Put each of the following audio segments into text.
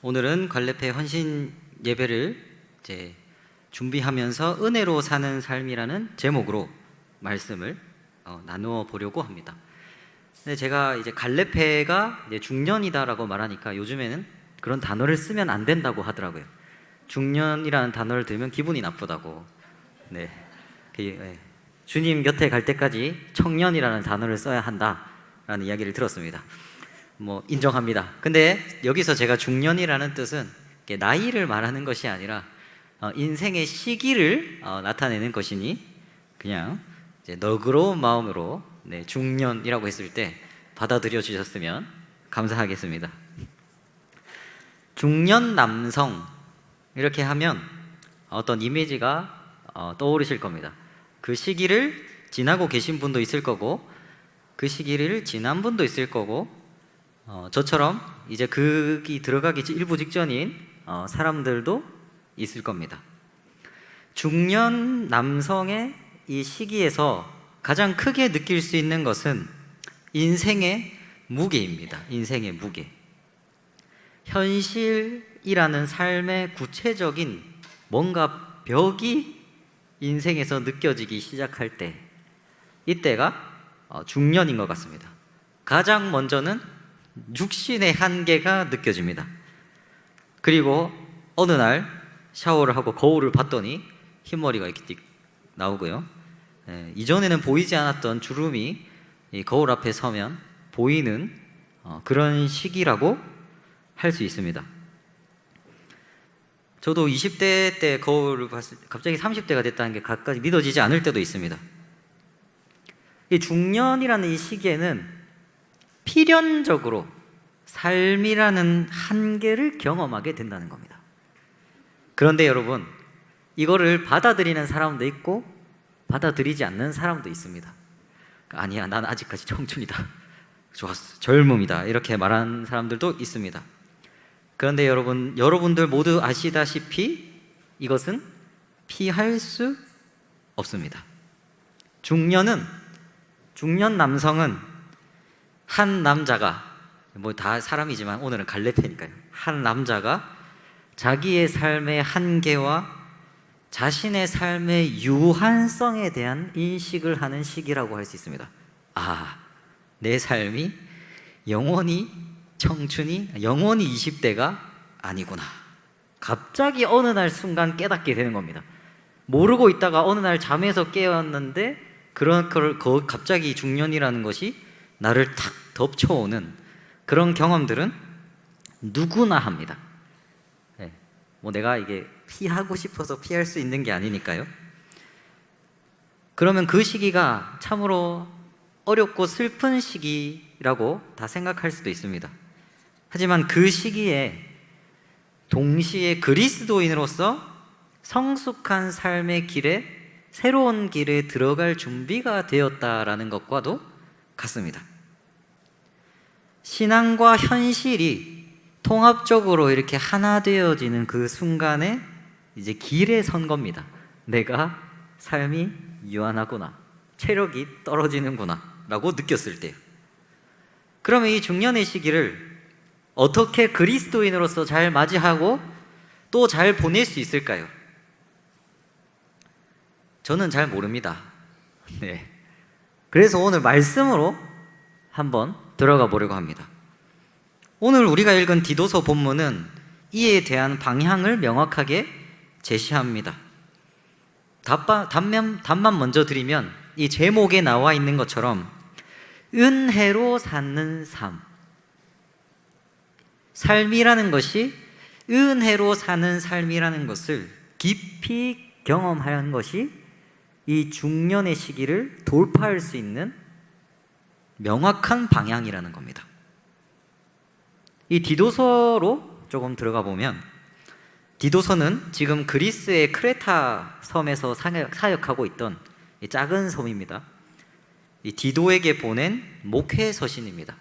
오늘은 갈렙회 헌신 예배를 이제 준비하면서 은혜로 사는 삶이라는 제목으로 말씀을 나누어 보려고 합니다. 근데 제가 이제 갈렙회가 이제 중년이다라고 말하니까 요즘에는 그런 단어를 쓰면 안 된다고 하더라고요. 중년이라는 단어를 들으면 기분이 나쁘다고. 네. 주님 곁에 갈 때까지 청년이라는 단어를 써야 한다라는 이야기를 들었습니다. 인정합니다. 근데 여기서 제가 중년이라는 뜻은 나이를 말하는 것이 아니라 인생의 시기를 나타내는 것이니 그냥 이제 너그러운 마음으로 중년이라고 했을 때 받아들여 주셨으면 감사하겠습니다. 중년 남성 이렇게 하면 어떤 이미지가 떠오르실 겁니다. 그 시기를 지나고 계신 분도 있을 거고 그 시기를 지난 분도 있을 거고 저처럼 이제 극이 들어가기 일부 직전인 사람들도 있을 겁니다. 중년 남성의 이 시기에서 가장 크게 느낄 수 있는 것은 인생의 무게입니다. 인생의 무게. 현실이라는 삶의 구체적인 뭔가 벽이 인생에서 느껴지기 시작할 때, 이때가 중년인 것 같습니다. 가장 먼저는 육신의 한계가 느껴집니다. 그리고 어느 날 샤워를 하고 거울을 봤더니 흰머리가 이렇게 나오고요. 이전에는 보이지 않았던 주름이 이 거울 앞에 서면 보이는 그런 시기라고 할 수 있습니다. 저도 20대 때 거울을 봤을 때 갑자기 30대가 됐다는 게 가까이 믿어지지 않을 때도 있습니다. 이 중년이라는 이 시기에는 필연적으로 삶이라는 한계를 경험하게 된다는 겁니다. 그런데 여러분, 이거를 받아들이는 사람도 있고 받아들이지 않는 사람도 있습니다. 아니야, 난 아직까지 청춘이다, 좋았어, 젊음이다, 이렇게 말하는 사람들도 있습니다. 그런데 여러분들 모두 아시다시피 이것은 피할 수 없습니다. 중년 남성은 한 남자가, 다 사람이지만 오늘은 갈렙회니까요, 한 남자가 자기의 삶의 한계와 자신의 삶의 유한성에 대한 인식을 하는 시기라고 할 수 있습니다. 내 삶이 영원히 청춘이, 영원히 20대가 아니구나. 갑자기 어느 날 순간 깨닫게 되는 겁니다. 모르고 있다가 어느 날 잠에서 깨었는데 그런 걸 갑자기 중년이라는 것이 나를 탁 덮쳐오는 그런 경험들은 누구나 합니다. 내가 이게 피하고 싶어서 피할 수 있는 게 아니니까요. 그러면 그 시기가 참으로 어렵고 슬픈 시기라고 다 생각할 수도 있습니다. 하지만 그 시기에 동시에 그리스도인으로서 성숙한 삶의 길에, 새로운 길에 들어갈 준비가 되었다라는 것과도 같습니다. 신앙과 현실이 통합적으로 이렇게 하나 되어지는 그 순간에 이제 길에 선 겁니다. 내가 삶이 유한하구나, 체력이 떨어지는구나 라고 느꼈을 때요. 그러면 이 중년의 시기를 어떻게 그리스도인으로서 잘 맞이하고 또 잘 보낼 수 있을까요? 저는 잘 모릅니다. 그래서 오늘 말씀으로 한번 들어가 보려고 합니다. 오늘 우리가 읽은 디도서 본문은 이에 대한 방향을 명확하게 제시합니다. 답만 먼저 드리면 이 제목에 나와 있는 것처럼 은혜로 사는 삶이라는 것이, 은혜로 사는 삶이라는 것을 깊이 경험하는 것이 이 중년의 시기를 돌파할 수 있는 명확한 방향이라는 겁니다. 이 디도서로 조금 들어가 보면, 디도서는 지금 그리스의 크레타 섬에서 사역하고 있던 이 작은 섬입니다. 이 디도에게 보낸 목회 서신입니다.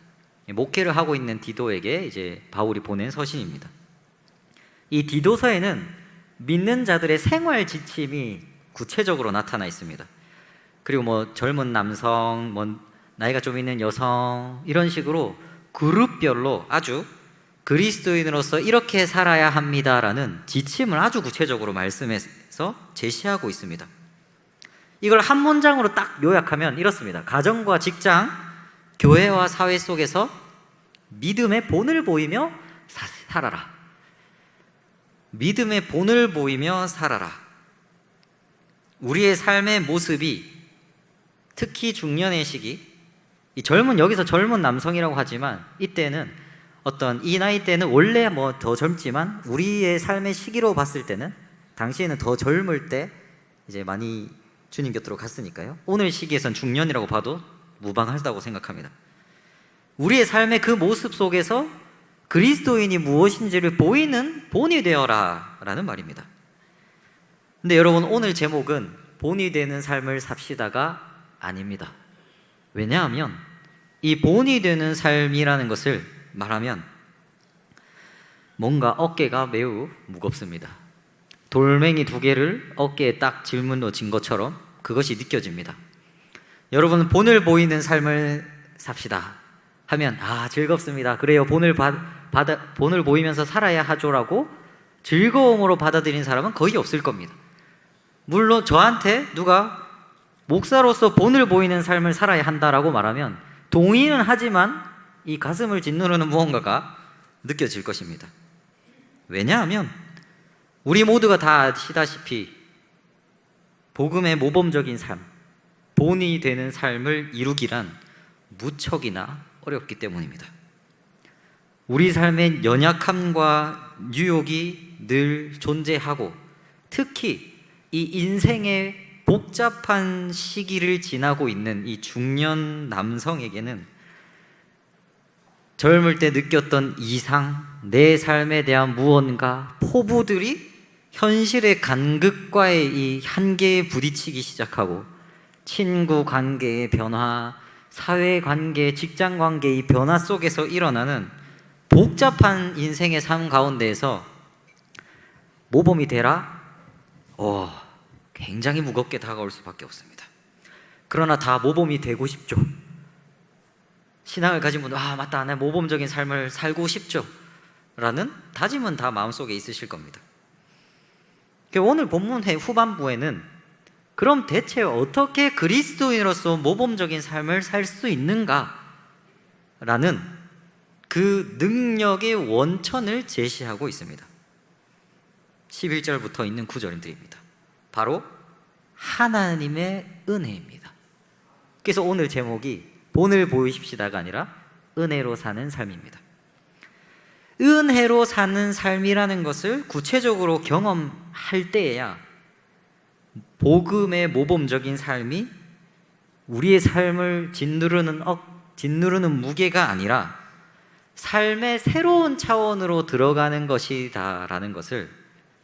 목회를 하고 있는 디도에게 이제 바울이 보낸 서신입니다. 이 디도서에는 믿는 자들의 생활 지침이 구체적으로 나타나 있습니다. 그리고 젊은 남성, 나이가 좀 있는 여성, 이런 식으로 그룹별로 아주 그리스도인으로서 이렇게 살아야 합니다라는 지침을 아주 구체적으로 말씀에서 제시하고 있습니다. 이걸 한 문장으로 딱 요약하면 이렇습니다. 가정과 직장, 교회와 사회 속에서 믿음의 본을 보이며 살아라. 믿음의 본을 보이며 살아라. 우리의 삶의 모습이 특히 중년의 시기, 여기서 젊은 남성이라고 하지만 이때는 이 나이 때는 원래 더 젊지만 우리의 삶의 시기로 봤을 때는 당시에는 더 젊을 때 이제 많이 주님 곁으로 갔으니까요. 오늘 시기에선 중년이라고 봐도 무방하다고 생각합니다. 우리의 삶의 그 모습 속에서 그리스도인이 무엇인지를 보이는 본이 되어라 라는 말입니다. 근데 여러분, 오늘 제목은 본이 되는 삶을 삽시다가 아닙니다. 왜냐하면 이 본이 되는 삶이라는 것을 말하면 뭔가 어깨가 매우 무겁습니다. 돌멩이 2개를 어깨에 딱 짊어져 진 것처럼 그것이 느껴집니다. 여러분, 본을 보이는 삶을 삽시다 하면 즐겁습니다. 그래요. 본을 보이면서 살아야 하죠라고 즐거움으로 받아들인 사람은 거의 없을 겁니다. 물론 저한테 누가 목사로서 본을 보이는 삶을 살아야 한다라고 말하면 동의는 하지만 이 가슴을 짓누르는 무언가가 느껴질 것입니다. 왜냐하면 우리 모두가 다 아시다시피 복음의 모범적인 삶, 본이 되는 삶을 이루기란 무척이나 어렵기 때문입니다. 우리 삶의 연약함과 유혹이 늘 존재하고 특히 이 인생의 복잡한 시기를 지나고 있는 이 중년 남성에게는 젊을 때 느꼈던 이상, 내 삶에 대한 무언가 포부들이 현실의 간극과의 이 한계에 부딪히기 시작하고 친구 관계의 변화, 사회 관계, 직장 관계의 변화 속에서 일어나는 복잡한 인생의 삶 가운데에서 모범이 되라? 굉장히 무겁게 다가올 수밖에 없습니다. 그러나 다 모범이 되고 싶죠. 신앙을 가진 분은 맞다, 내 모범적인 삶을 살고 싶죠 라는 다짐은 다 마음속에 있으실 겁니다. 오늘 본문의 후반부에는 그럼 대체 어떻게 그리스도인으로서 모범적인 삶을 살 수 있는가 라는 그 능력의 원천을 제시하고 있습니다. 11절부터 있는 구절들입니다. 바로 하나님의 은혜입니다. 그래서 오늘 제목이 본을 보이십시다가 아니라 은혜로 사는 삶입니다. 은혜로 사는 삶이라는 것을 구체적으로 경험할 때에야 복음의 모범적인 삶이 우리의 삶을 짓누르는 무게가 아니라 삶의 새로운 차원으로 들어가는 것이다라는 것을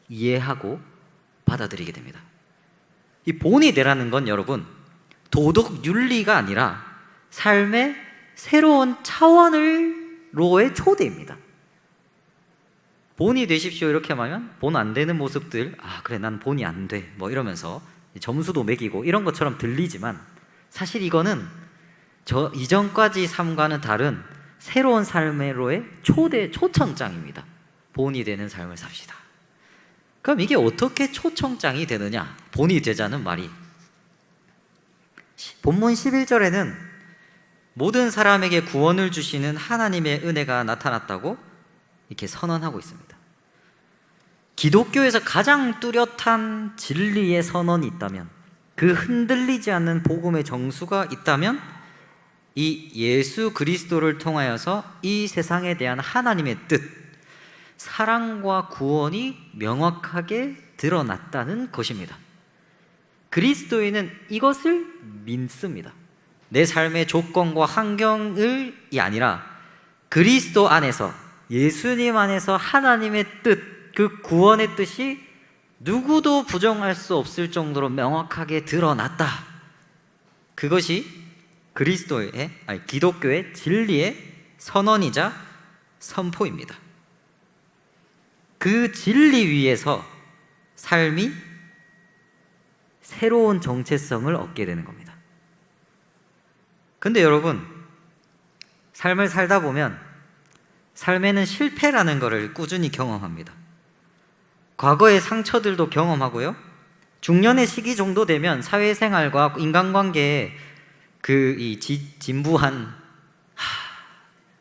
이해하고 받아들이게 됩니다. 이 본이 되라는 건 여러분 도덕 윤리가 아니라 삶의 새로운 차원으로의 초대입니다. 본이 되십시오 이렇게 하면 본 안 되는 모습들, 그래 난 본이 안 돼 이러면서 점수도 매기고 이런 것처럼 들리지만 사실 이거는 저 이전까지 삶과는 다른 새로운 삶으로의 초청장입니다. 본이 되는 삶을 삽시다. 그럼 이게 어떻게 초청장이 되느냐? 본이 되자는 말이 본문 11절에는 모든 사람에게 구원을 주시는 하나님의 은혜가 나타났다고 이렇게 선언하고 있습니다. 기독교에서 가장 뚜렷한 진리의 선언이 있다면, 그 흔들리지 않는 복음의 정수가 있다면 이 예수 그리스도를 통하여서 이 세상에 대한 하나님의 뜻, 사랑과 구원이 명확하게 드러났다는 것입니다. 그리스도인은 이것을 믿습니다. 내 삶의 조건과 환경이 아니라 그리스도 안에서, 예수님 안에서 하나님의 뜻, 그 구원의 뜻이 누구도 부정할 수 없을 정도로 명확하게 드러났다. 그것이 기독교의 진리의 선언이자 선포입니다. 그 진리 위에서 삶이 새로운 정체성을 얻게 되는 겁니다. 근데 여러분, 삶을 살다 보면 삶에는 실패라는 것을 꾸준히 경험합니다. 과거의 상처들도 경험하고요. 중년의 시기 정도 되면 사회생활과 인간관계에 진부한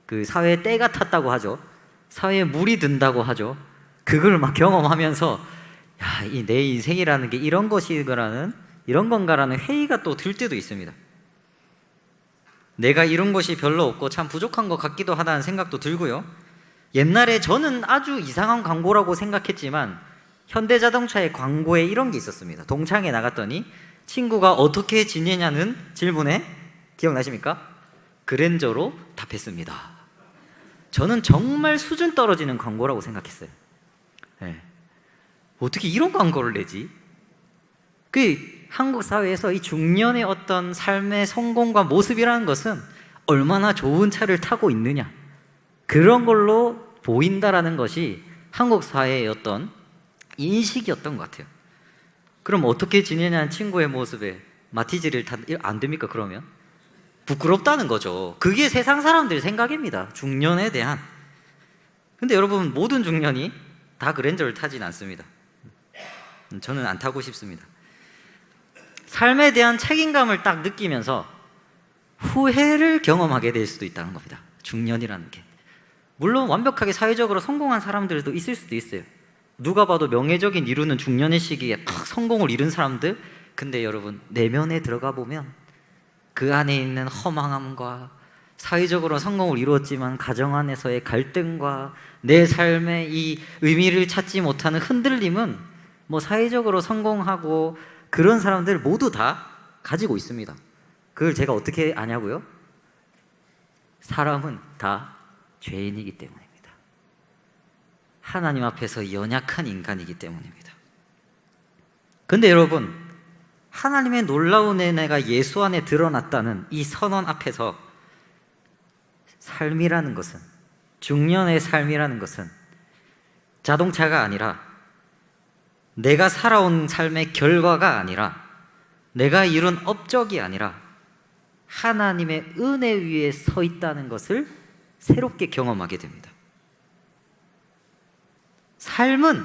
그 사회에 때가 탔다고 하죠. 사회에 물이 든다고 하죠. 그걸 막 경험하면서 내 인생이라는 게 이런 건가라는 회의가 또 들 때도 있습니다. 내가 이런 것이 별로 없고 참 부족한 것 같기도 하다는 생각도 들고요. 옛날에 저는 아주 이상한 광고라고 생각했지만 현대자동차의 광고에 이런 게 있었습니다. 동창회 나갔더니 친구가 어떻게 지내냐는 질문에 기억나십니까? 그랜저로 답했습니다. 저는 정말 수준 떨어지는 광고라고 생각했어요. 네. 어떻게 이런 광고를 내지? 한국 사회에서 이 중년의 어떤 삶의 성공과 모습이라는 것은 얼마나 좋은 차를 타고 있느냐, 그런 걸로 보인다라는 것이 한국 사회의 어떤 인식이었던 것 같아요. 그럼 어떻게 지내냐는 친구의 모습에 마티즈를 안 됩니까? 그러면 부끄럽다는 거죠. 그게 세상 사람들 생각입니다. 중년에 대한. 근데 여러분, 모든 중년이 다 그랜저를 타진 않습니다. 저는 안 타고 싶습니다. 삶에 대한 책임감을 딱 느끼면서 후회를 경험하게 될 수도 있다는 겁니다. 중년이라는 게. 물론 완벽하게 사회적으로 성공한 사람들도 있을 수도 있어요. 누가 봐도 명예적인 이루는 중년의 시기에 팍 성공을 이룬 사람들. 근데 여러분, 내면에 들어가 보면 그 안에 있는 허망함과 사회적으로 성공을 이루었지만 가정 안에서의 갈등과 내 삶의 이 의미를 찾지 못하는 흔들림은 사회적으로 성공하고 그런 사람들 모두 다 가지고 있습니다. 그걸 제가 어떻게 아냐고요? 사람은 다 죄인이기 때문입니다. 하나님 앞에서 연약한 인간이기 때문입니다. 근데 여러분, 하나님의 놀라운 은혜가 예수 안에 드러났다는 이 선언 앞에서 삶이라는 것은, 중년의 삶이라는 것은 자동차가 아니라, 내가 살아온 삶의 결과가 아니라, 내가 이룬 업적이 아니라 하나님의 은혜 위에 서 있다는 것을 새롭게 경험하게 됩니다. 삶은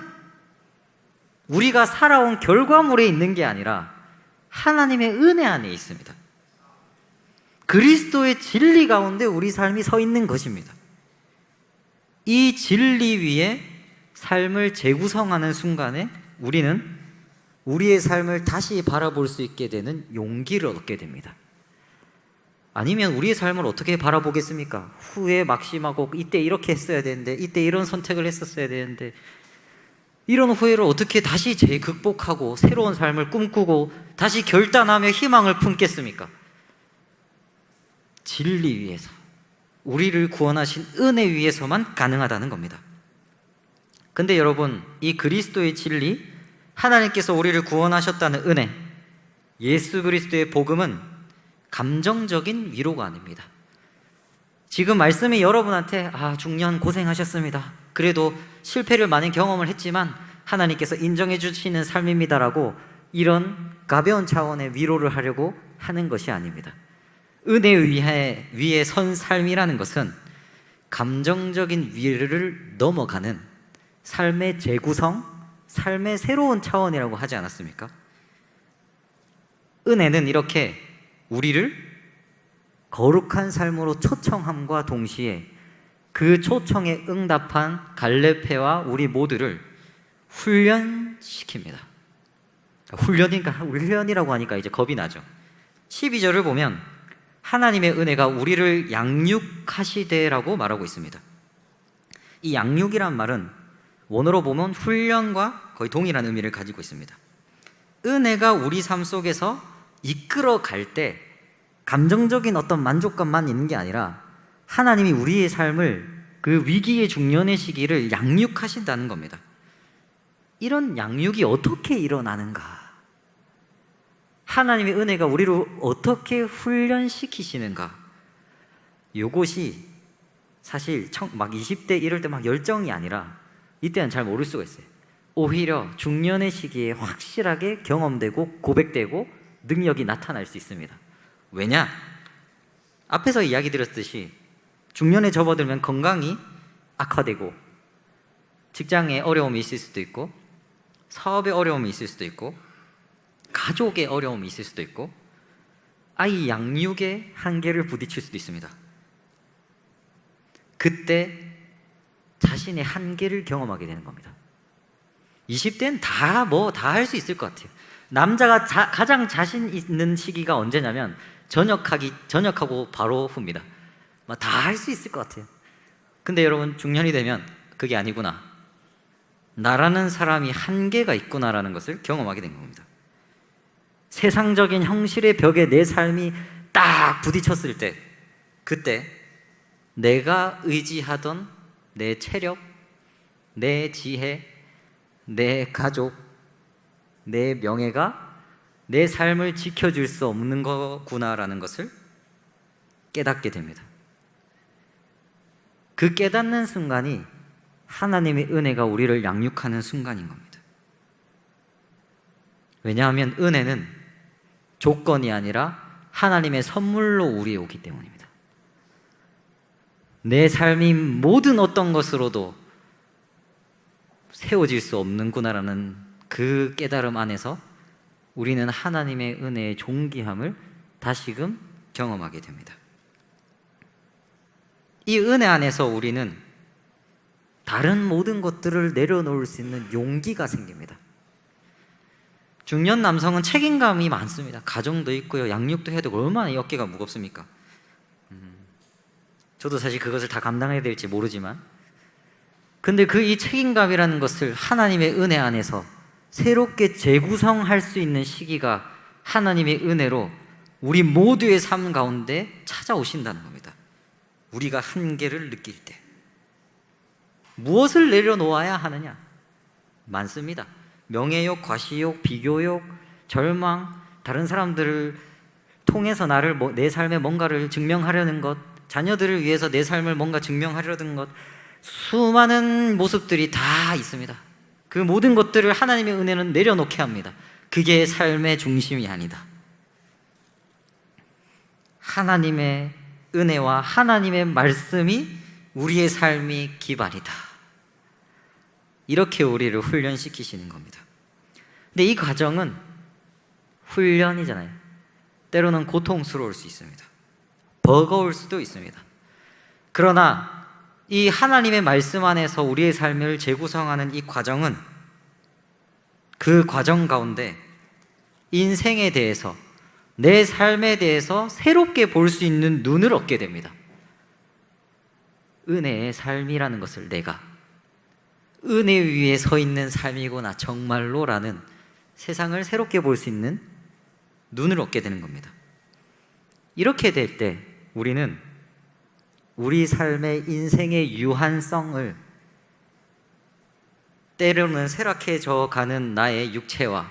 우리가 살아온 결과물에 있는 게 아니라 하나님의 은혜 안에 있습니다. 그리스도의 진리 가운데 우리 삶이 서 있는 것입니다. 이 진리 위에 삶을 재구성하는 순간에 우리는 우리의 삶을 다시 바라볼 수 있게 되는 용기를 얻게 됩니다. 아니면 우리의 삶을 어떻게 바라보겠습니까? 후회 막심하고 이때 이렇게 했어야 되는데, 이때 이런 선택을 했었어야 되는데, 이런 후회를 어떻게 다시 재극복하고 새로운 삶을 꿈꾸고 다시 결단하며 희망을 품겠습니까? 진리 위에서, 우리를 구원하신 은혜 위에서만 가능하다는 겁니다. 근데 여러분, 이 그리스도의 진리, 하나님께서 우리를 구원하셨다는 은혜, 예수 그리스도의 복음은 감정적인 위로가 아닙니다. 지금 말씀이 여러분한테 중년 고생하셨습니다, 그래도 실패를 많이 경험을 했지만 하나님께서 인정해 주시는 삶입니다라고 이런 가벼운 차원의 위로를 하려고 하는 것이 아닙니다. 은혜 위에 선 삶이라는 것은 감정적인 위를 넘어가는 삶의 재구성, 삶의 새로운 차원이라고 하지 않았습니까? 은혜는 이렇게 우리를 거룩한 삶으로 초청함과 동시에 그 초청에 응답한 갈렙회와 우리 모두를 훈련시킵니다. 훈련이라고 하니까 이제 겁이 나죠. 12절을 보면 하나님의 은혜가 우리를 양육하시되라고 말하고 있습니다. 이 양육이란 말은 원어로 보면 훈련과 거의 동일한 의미를 가지고 있습니다. 은혜가 우리 삶 속에서 이끌어 갈 때 감정적인 어떤 만족감만 있는 게 아니라 하나님이 우리의 삶을, 그 위기의 중년의 시기를 양육하신다는 겁니다. 이런 양육이 어떻게 일어나는가? 하나님의 은혜가 우리를 어떻게 훈련시키시는가? 이것이 사실 막 20대 이럴 때 막 열정이 아니라 이때는 잘 모를 수가 있어요. 오히려 중년의 시기에 확실하게 경험되고 고백되고 능력이 나타날 수 있습니다. 왜냐? 앞에서 이야기 드렸듯이 중년에 접어들면 건강이 악화되고 직장에 어려움이 있을 수도 있고 사업에 어려움이 있을 수도 있고 가족에 어려움이 있을 수도 있고 아이 양육에 한계를 부딪힐 수도 있습니다. 그때 자신의 한계를 경험하게 되는 겁니다. 20대는 다 할 수 있을 것 같아요. 남자가 가장 자신 있는 시기가 언제냐면 전역하고 바로 후입니다. 다 할 수 있을 것 같아요. 근데 여러분 중년이 되면 그게 아니구나, 나라는 사람이 한계가 있구나라는 것을 경험하게 된 겁니다. 세상적인 형실의 벽에 내 삶이 딱 부딪혔을 때, 그때 내가 의지하던 내 체력, 내 지혜, 내 가족, 내 명예가 내 삶을 지켜줄 수 없는 거구나라는 것을 깨닫게 됩니다. 그 깨닫는 순간이 하나님의 은혜가 우리를 양육하는 순간인 겁니다. 왜냐하면 은혜는 조건이 아니라 하나님의 선물로 우리에 오기 때문입니다. 내 삶이 모든 어떤 것으로도 세워질 수 없는구나라는 그 깨달음 안에서 우리는 하나님의 은혜의 존귀함을 다시금 경험하게 됩니다. 이 은혜 안에서 우리는 다른 모든 것들을 내려놓을 수 있는 용기가 생깁니다. 중년 남성은 책임감이 많습니다. 가정도 있고요, 양육도 해야 되고, 얼마나 이 어깨가 무겁습니까? 저도 사실 그것을 다 감당해야 될지 모르지만, 근데 이 책임감이라는 것을 하나님의 은혜 안에서 새롭게 재구성할 수 있는 시기가 하나님의 은혜로 우리 모두의 삶 가운데 찾아오신다는 겁니다. 우리가 한계를 느낄 때 무엇을 내려놓아야 하느냐? 많습니다. 명예욕, 과시욕, 비교욕, 절망, 다른 사람들을 통해서 내 삶에 뭔가를 증명하려는 것, 자녀들을 위해서 내 삶을 뭔가 증명하려는 것, 수많은 모습들이 다 있습니다. 그 모든 것들을 하나님의 은혜는 내려놓게 합니다. 그게 삶의 중심이 아니다. 하나님의 은혜와 하나님의 말씀이 우리의 삶이 기반이다. 이렇게 우리를 훈련시키시는 겁니다. 근데 이 과정은 훈련이잖아요. 때로는 고통스러울 수 있습니다. 버거울 수도 있습니다. 그러나 이 하나님의 말씀 안에서 우리의 삶을 재구성하는 이 과정은, 그 과정 가운데 인생에 대해서, 내 삶에 대해서 새롭게 볼 수 있는 눈을 얻게 됩니다. 은혜의 삶이라는 것을 내가 은혜 위에 서 있는 삶이구나 정말로 라는 세상을 새롭게 볼 수 있는 눈을 얻게 되는 겁니다. 이렇게 될 때 우리는 우리 삶의 인생의 유한성을, 때로는 쇠락해져 가는 나의 육체와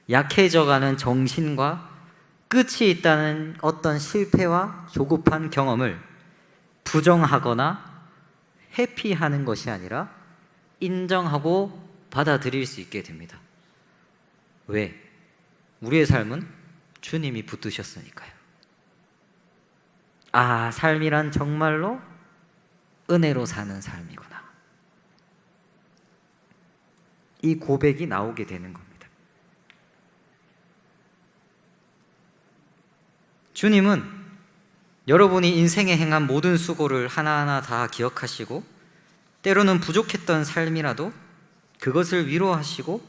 약해져 가는 정신과 끝이 있다는 어떤 실패와 조급한 경험을 부정하거나 회피하는 것이 아니라 인정하고 받아들일 수 있게 됩니다. 왜? 우리의 삶은 주님이 붙드셨으니까요. 아, 삶이란 정말로 은혜로 사는 삶이구나. 이 고백이 나오게 되는 겁니다. 주님은 여러분이 인생에 행한 모든 수고를 하나하나 다 기억하시고, 때로는 부족했던 삶이라도 그것을 위로하시고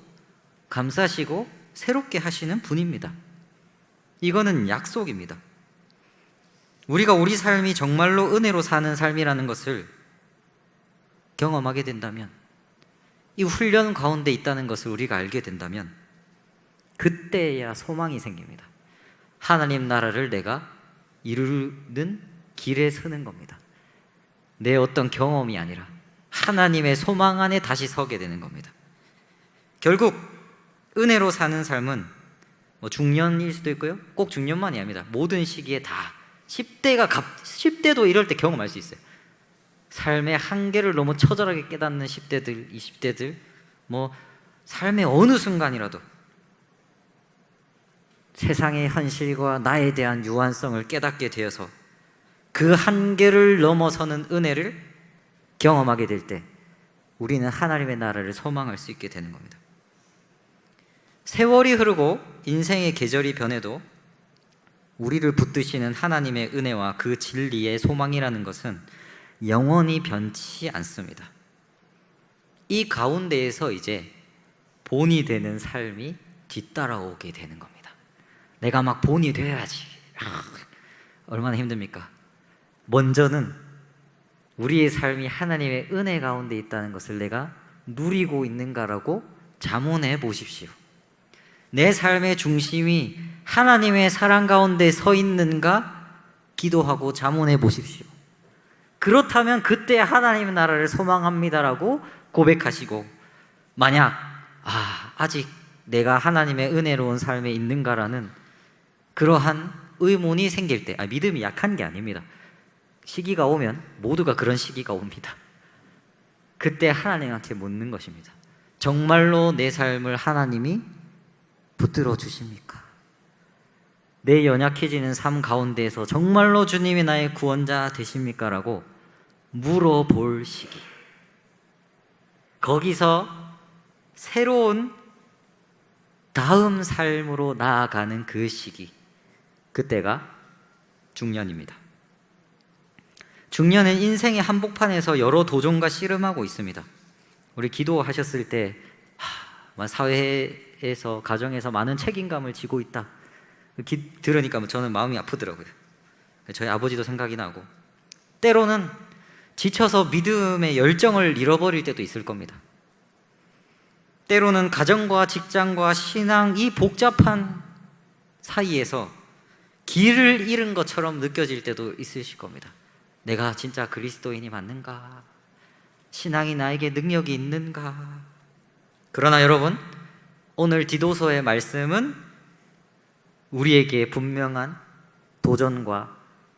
감싸시고 새롭게 하시는 분입니다. 이거는 약속입니다. 우리가 우리 삶이 정말로 은혜로 사는 삶이라는 것을 경험하게 된다면, 이 훈련 가운데 있다는 것을 우리가 알게 된다면, 그때야 소망이 생깁니다. 하나님 나라를 내가 이루는 길에 서는 겁니다. 내 어떤 경험이 아니라 하나님의 소망 안에 다시 서게 되는 겁니다. 결국 은혜로 사는 삶은 중년일 수도 있고요, 꼭 중년만이 아닙니다. 모든 시기에 다 10대도 이럴 때 경험할 수 있어요. 삶의 한계를 너무 처절하게 깨닫는 10대들, 20대들, 삶의 어느 순간이라도 세상의 현실과 나에 대한 유한성을 깨닫게 되어서 그 한계를 넘어서는 은혜를 경험하게 될 때 우리는 하나님의 나라를 소망할 수 있게 되는 겁니다. 세월이 흐르고 인생의 계절이 변해도 우리를 붙드시는 하나님의 은혜와 그 진리의 소망이라는 것은 영원히 변치 않습니다. 이 가운데에서 이제 본이 되는 삶이 뒤따라오게 되는 겁니다. 내가 막 본이 되어야지. 얼마나 힘듭니까? 먼저는 우리의 삶이 하나님의 은혜 가운데 있다는 것을 내가 누리고 있는가라고 자문해 보십시오. 내 삶의 중심이 하나님의 사랑 가운데 서 있는가 기도하고 자문해 보십시오. 그렇다면 그때 하나님의 나라를 소망합니다라고 고백하시고, 만약 아직 내가 하나님의 은혜로운 삶에 있는가라는 그러한 의문이 생길 때, 믿음이 약한 게 아닙니다. 시기가 오면 모두가 그런 시기가 옵니다. 그때 하나님한테 묻는 것입니다. 정말로 내 삶을 하나님이 붙들어 주십니까? 내 연약해지는 삶 가운데에서 정말로 주님이 나의 구원자 되십니까? 라고 물어볼 시기. 거기서 새로운 다음 삶으로 나아가는 그 시기, 그때가 중년입니다. 중년은 인생의 한복판에서 여러 도전과 씨름하고 있습니다. 우리 기도하셨을 때 사회에서, 가정에서 많은 책임감을 지고 있다 들으니까 저는 마음이 아프더라고요. 저희 아버지도 생각이 나고, 때로는 지쳐서 믿음의 열정을 잃어버릴 때도 있을 겁니다. 때로는 가정과 직장과 신앙, 이 복잡한 사이에서 길을 잃은 것처럼 느껴질 때도 있으실 겁니다. 내가 진짜 그리스도인이 맞는가? 신앙이 나에게 능력이 있는가? 그러나 여러분, 오늘 디도서의 말씀은 우리에게 분명한 도전과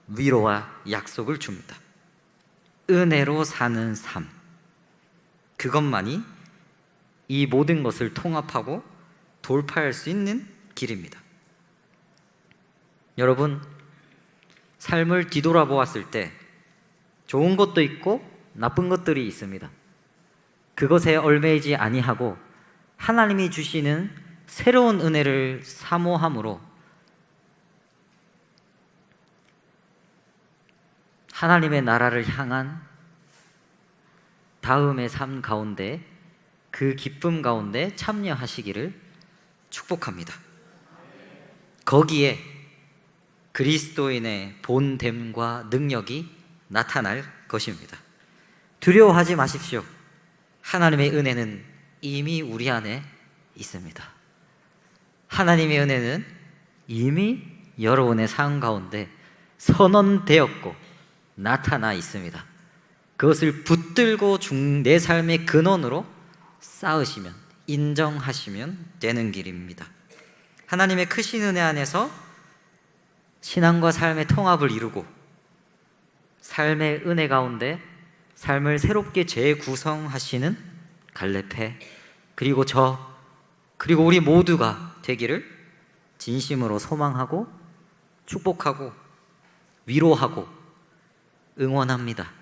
위로와 약속을 줍니다. 은혜로 사는 삶, 그것만이 이 모든 것을 통합하고 돌파할 수 있는 길입니다. 여러분, 삶을 뒤돌아보았을 때 좋은 것도 있고 나쁜 것들이 있습니다. 그것에 얽매이지 아니하고 하나님이 주시는 새로운 은혜를 사모함으로 하나님의 나라를 향한 다음의 삶 가운데, 그 기쁨 가운데 참여하시기를 축복합니다. 거기에 그리스도인의 본됨과 능력이 나타날 것입니다. 두려워하지 마십시오. 하나님의 은혜는 이미 우리 안에 있습니다. 하나님의 은혜는 이미 여러분의 삶 가운데 선언되었고 나타나 있습니다. 그것을 붙들고 내 삶의 근원으로 쌓으시면, 인정하시면 되는 길입니다. 하나님의 크신 은혜 안에서 신앙과 삶의 통합을 이루고 삶의 은혜 가운데 삶을 새롭게 재구성하시는 갈렙회, 그리고 그리고 우리 모두가 되기를 진심으로 소망하고 축복하고 위로하고 응원합니다.